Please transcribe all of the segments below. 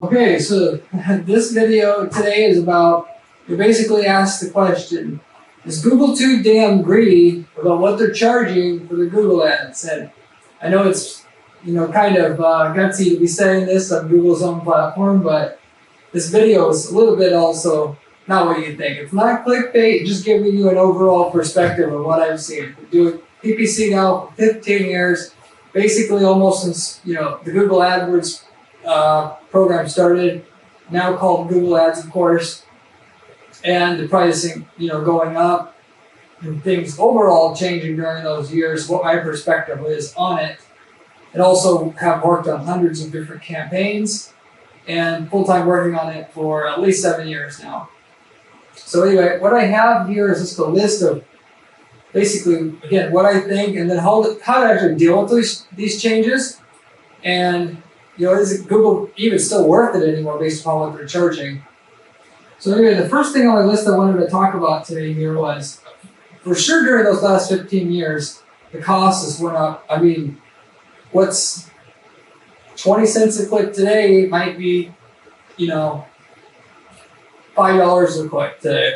Okay, so this video today is about, you basically asked the question, is Google too damn greedy about what they're charging for the Google ads? And I know it's, kind of gutsy to be saying this on Google's own platform, but this video is a little bit also not what you think. It's not clickbait, just giving you an overall perspective of what I've seen. We're doing PPC now for 15 years, basically almost since, the Google AdWords program started, now called Google Ads, of course, and the pricing, going up and things overall changing during those years. What my perspective is on it, and also have worked on hundreds of different campaigns and full-time working on it for at least 7 years now. So anyway, what I have here is just a list of basically, again, what I think, and then how to actually deal with these changes. And is Google even still worth it anymore based upon what they're charging? So anyway, the first thing on my list I wanted to talk about today here was, for sure during those last 15 years, the cost has went up. I mean, what's 20 cents a click today might be, $5 a click today.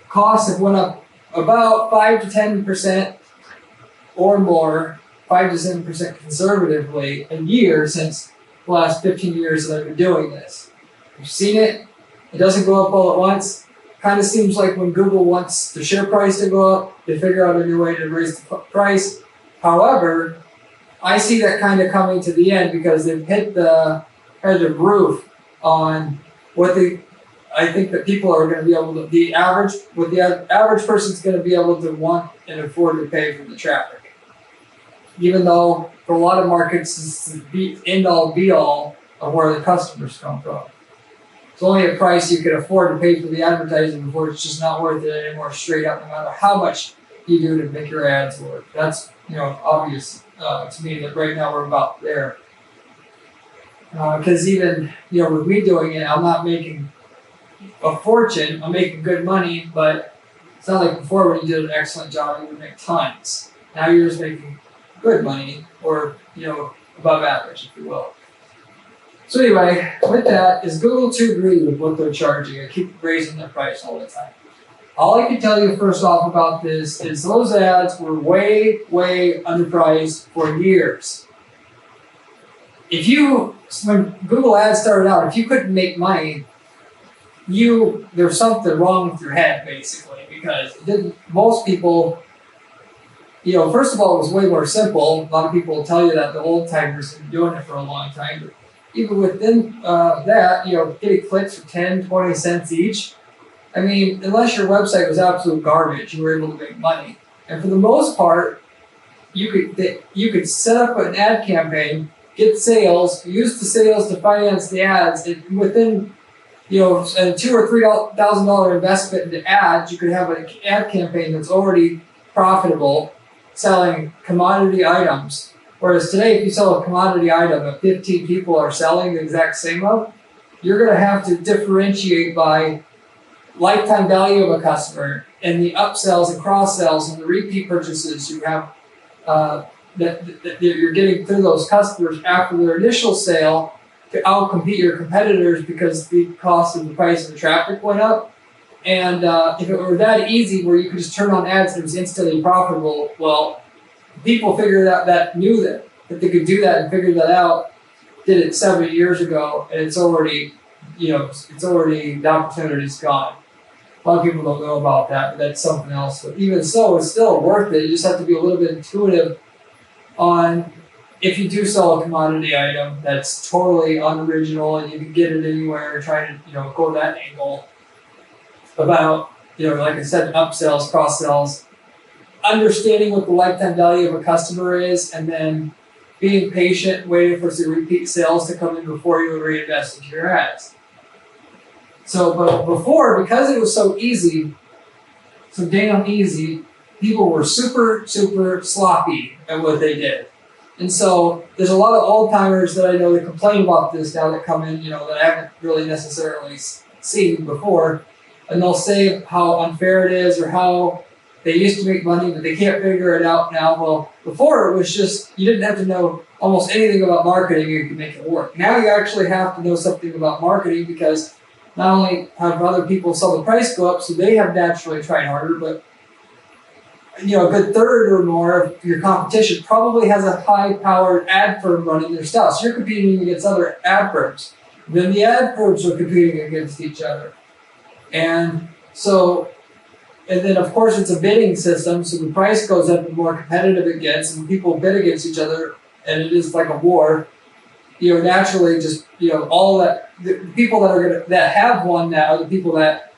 Costs have went up about 5 to 10% or more, 5 to 7% conservatively a year since the last 15 years that I've been doing this. You've seen it. It doesn't go up all at once. Kind of seems like when Google wants the share price to go up, they figure out a new way to raise the price. However, I see that kind of coming to the end because they've hit the kind of roof on what I think that people are going to be able to, the average person's going to be able to want and afford to pay for the traffic. Even though for a lot of markets, it's the end-all be-all of where the customers come from. It's only a price you can afford to pay for the advertising before it's just not worth it anymore straight up, no matter how much you do to make your ads work. That's, obvious to me that right now we're about there. Because even, with me doing it, I'm not making a fortune. I'm making good money, but it's not like before when you did an excellent job, you would make tons. Now you're just making good money, or, above average, if you will. So anyway, with that, is Google too greedy with what they're charging? I keep raising their price all the time. All I can tell you first off about this is those ads were way, way underpriced for years. When Google Ads started out, if you couldn't make money, there's something wrong with your head, basically, because most people, first of all, it was way more simple. A lot of people will tell you that the old timers have been doing it for a long time. But even within that, getting clicks for 10, 20 cents each. I mean, unless your website was absolute garbage, you were able to make money. And for the most part, you could set up an ad campaign, get sales, use the sales to finance the ads, and within a $2,000 or $3,000 investment into ads, you could have an ad campaign that's already profitable, selling commodity items. Whereas today, if you sell a commodity item that 15 people are selling the exact same of, you're going to have to differentiate by lifetime value of a customer and the upsells and cross-sells and the repeat purchases you have that you're getting through those customers after their initial sale to outcompete your competitors because the cost of the price of the traffic went up. And if it were that easy where you could just turn on ads and it was instantly profitable, well, people figured out that knew that they could do that and figured that out, did it 7 years ago, and it's already, the opportunity's gone. A lot of people don't know about that, but that's something else. But even so, it's still worth it. You just have to be a little bit intuitive on if you do sell a commodity item that's totally unoriginal and you can get it anywhere, try to, go that angle about, like I said, upsells, cross-sells, understanding what the lifetime value of a customer is, and then being patient, waiting for some repeat sales to come in before you reinvest into your ads. So, but before, because it was so easy, so damn easy, people were super, super sloppy at what they did. And so there's a lot of old timers that I know that complain about this now that come in, that I haven't really necessarily seen before. And they'll say how unfair it is or how they used to make money, but they can't figure it out now. Well, Before, it was just, you didn't have to know almost anything about marketing and you could make it work. Now you actually have to know something about marketing, because not only have other people saw the price go up, so they have naturally tried harder, but a good third or more of your competition probably has a high-powered ad firm running their stuff. So you're competing against other ad firms. Then the ad firms are competing against each other. And then of course it's a bidding system, so the price goes up the more competitive it gets, and people bid against each other, and it is like a war. Naturally just, all that, the people that have won now, the people that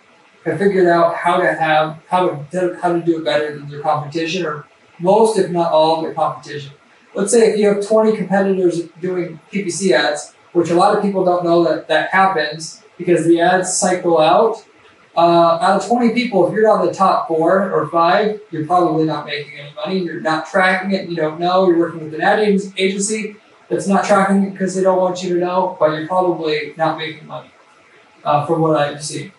have figured out how to do it better than their competition, or most, if not all, of their competition. Let's say if you have 20 competitors doing PPC ads, which a lot of people don't know that happens because the ads cycle out. Out of 20 people, if you're not the top 4 or 5, you're probably not making any money. You're not tracking it. You don't know. You're working with an ad agency that's not tracking it because they don't want you to know, but you're probably not making money, from what I've seen.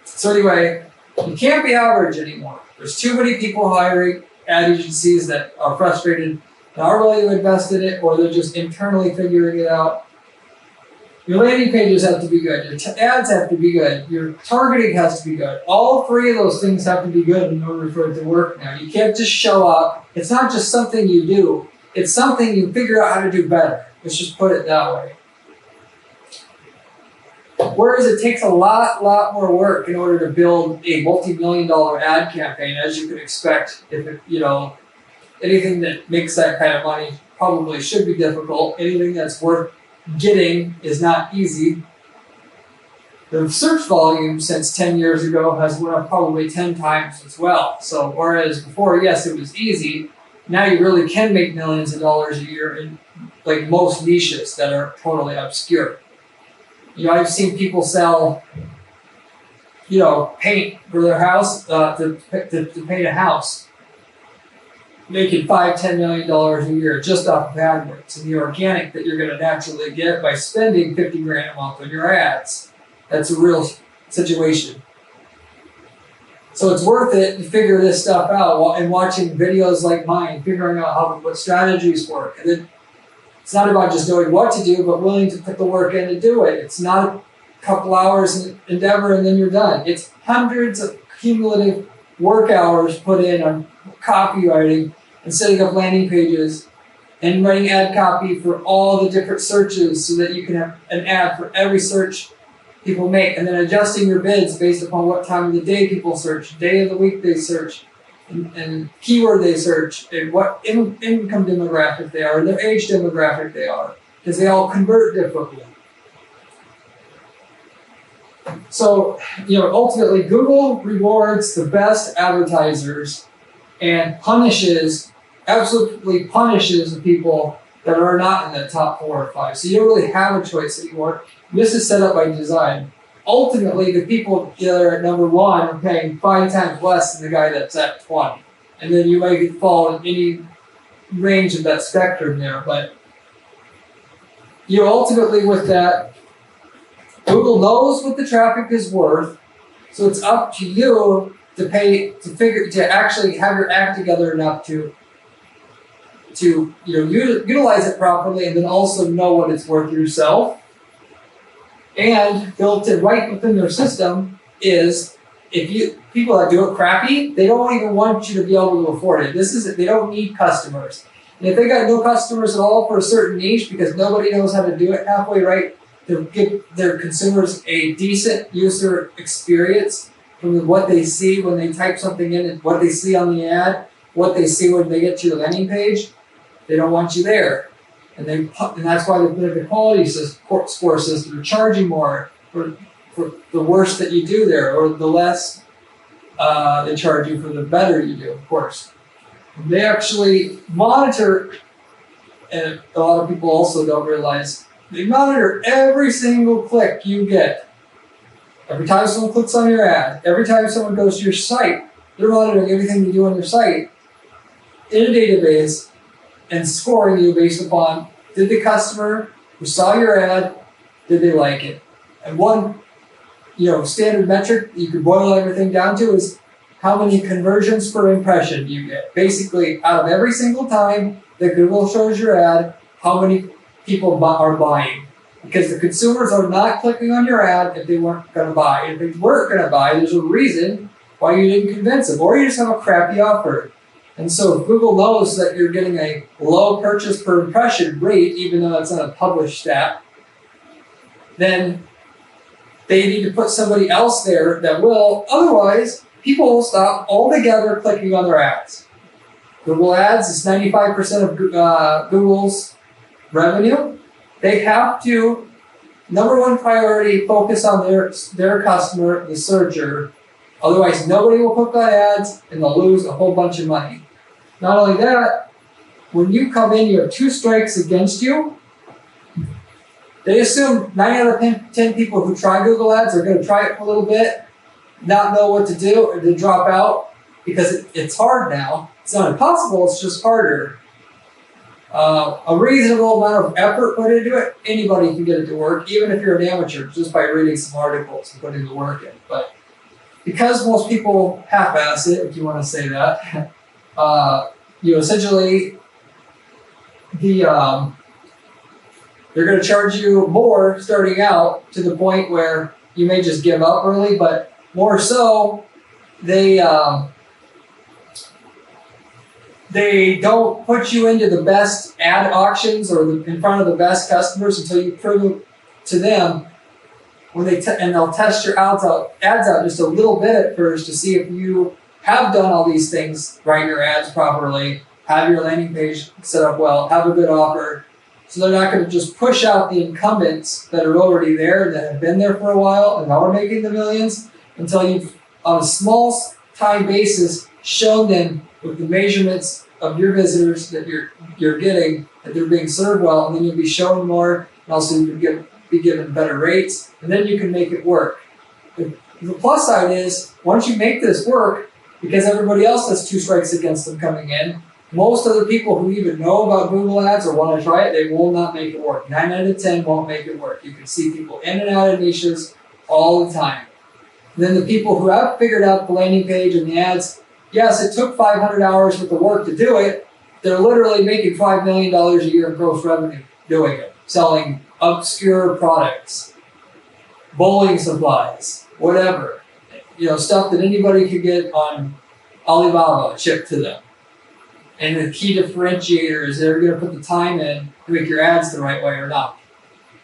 So anyway, you can't be average anymore. There's too many people hiring ad agencies that are frustrated and aren't willing to invest in it, or they're just internally figuring it out. Your landing pages have to be good. Your ads have to be good. Your targeting has to be good. All 3 of those things have to be good in order for it to work now. You can't just show up. It's not just something you do. It's something you figure out how to do better. Let's just put it that way. Whereas it takes a lot more work in order to build a multi-million-dollar ad campaign, as you could expect. If anything that makes that kind of money probably should be difficult. Anything that's worth getting is not easy. The search volume since 10 years ago has went up probably 10 times as well. So whereas before, yes, it was easy, now you really can make millions of dollars a year in like most niches that are totally obscure. I've seen people sell, paint for their house, to paint a house, making $5-10 million a year just off of AdWords, and the organic that you're going to naturally get by spending $50,000 a month on your ads. That's a real situation. So it's worth it to figure this stuff out and watching videos like mine, figuring out what strategies work. And then it's not about just knowing what to do, but willing to put the work in to do it. It's not a couple hours endeavor and then you're done. It's hundreds of cumulative work hours put in on copywriting and setting up landing pages and writing ad copy for all the different searches so that you can have an ad for every search people make, and then adjusting your bids based upon what time of the day people search, day of the week they search, and keyword they search, and what income demographic they are, and their age demographic they are, because they all convert differently. So, ultimately Google rewards the best advertisers and absolutely punishes the people that are not in the top 4 or 5. So you don't really have a choice anymore. This is set up by design. Ultimately, the people that are at number 1 are paying 5 times less than the guy that's at 20. And then you might fall in any range of that spectrum there. But ultimately with that, Google knows what the traffic is worth, so it's up to you to actually have your act together enough to utilize it properly, and then also know what it's worth yourself. And built in right within their system is, people that do it crappy, they don't even want you to be able to afford it. They don't need customers. And if they got no customers at all for a certain niche because nobody knows how to do it halfway right to give their consumers a decent user experience from what they see when they type something in and what they see on the ad, what they see when they get to your landing page, they don't want you there. And that's why they put in the quality score system. They're charging more for the worse that you do there, or the less they charge you for the better you do, of course. They actually monitor, and a lot of people also don't realize, they monitor every single click you get. Every time someone clicks on your ad, every time someone goes to your site, they're monitoring everything you do on your site in a database and scoring you based upon, did the customer who saw your ad, did they like it? And one standard metric you could boil everything down to is how many conversions per impression do you get. Basically, out of every single time that Google shows your ad, how many people are buying. Because the consumers are not clicking on your ad if they weren't going to buy. If they weren't going to buy, there's a reason why you didn't convince them, or you just have a crappy offer. And so if Google knows that you're getting a low purchase per impression rate, even though it's not a published stat, then they need to put somebody else there that will. Otherwise, people will stop altogether clicking on their ads. Google Ads is 95% of Google's revenue. They have to, number one priority, focus on their customer, the searcher. Otherwise, nobody will click on ads and they'll lose a whole bunch of money. Not only that, when you come in, you have 2 strikes against you. They assume 9 out of 10 people who try Google Ads are going to try it for a little bit, not know what to do, or to drop out because it's hard now. It's not impossible, it's just harder. A reasonable amount of effort put into it, anybody can get it to work, even if you're an amateur, just by reading some articles and putting the work in. But because most people half-ass it, if you want to say that, essentially they're going to charge you more starting out to the point where you may just give up early, but more so, they don't put you into the best ad auctions or in front of the best customers until you prove to them when and they'll test your ads out just a little bit at first to see if you have done all these things, write your ads properly, have your landing page set up well, have a good offer. So they're not going to just push out the incumbents that are already there, that have been there for a while and are making the millions, until you've, on a small time basis, shown them with the measurements of your visitors that you're getting, that they're being served well, and then you'll be shown more, and also you can be given better rates, and then you can make it work. The plus side is, once you make this work, because everybody else has 2 strikes against them coming in, most other people who even know about Google Ads or want to try it, they will not make it work. 9 out of 10 won't make it work. You can see people in and out of niches all the time. And then the people who have figured out the landing page and the ads, yes, it took 500 hours worth of work to do it. They're literally making $5 million a year in gross revenue doing it, selling obscure products, bowling supplies, whatever. Stuff that anybody could get on Alibaba shipped to them. And the key differentiator is they're going to put the time in to make your ads the right way or not.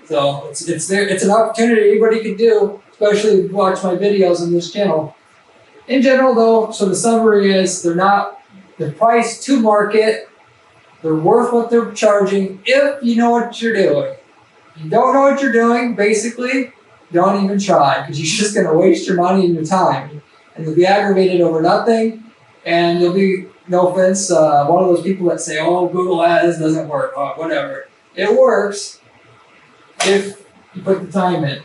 So it's there. It's an opportunity anybody can do, especially if you watch my videos on this channel. In general, though, so the summary is they're priced to market. They're worth what they're charging if you know what you're doing. If you don't know what you're doing, basically, don't even try, because you're just going to waste your money and your time. And you'll be aggravated over nothing, and you'll be, no offense, one of those people that say, oh, Google Ads doesn't work, whatever. It works if you put the time in.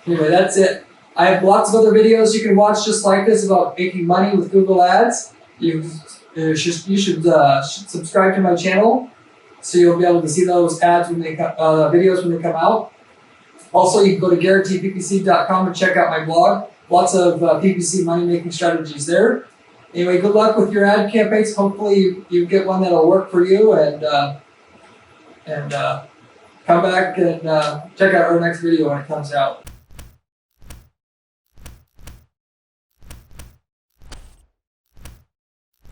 Anyway, that's it. I have lots of other videos you can watch just like this about making money with Google Ads. You should subscribe to my channel so you'll be able to see those ads videos when they come out. Also, you can go to guaranteeppc.com and check out my blog. Lots of PPC money-making strategies there. Anyway, good luck with your ad campaigns. Hopefully you get one that'll work for you, and come back and check out our next video when it comes out.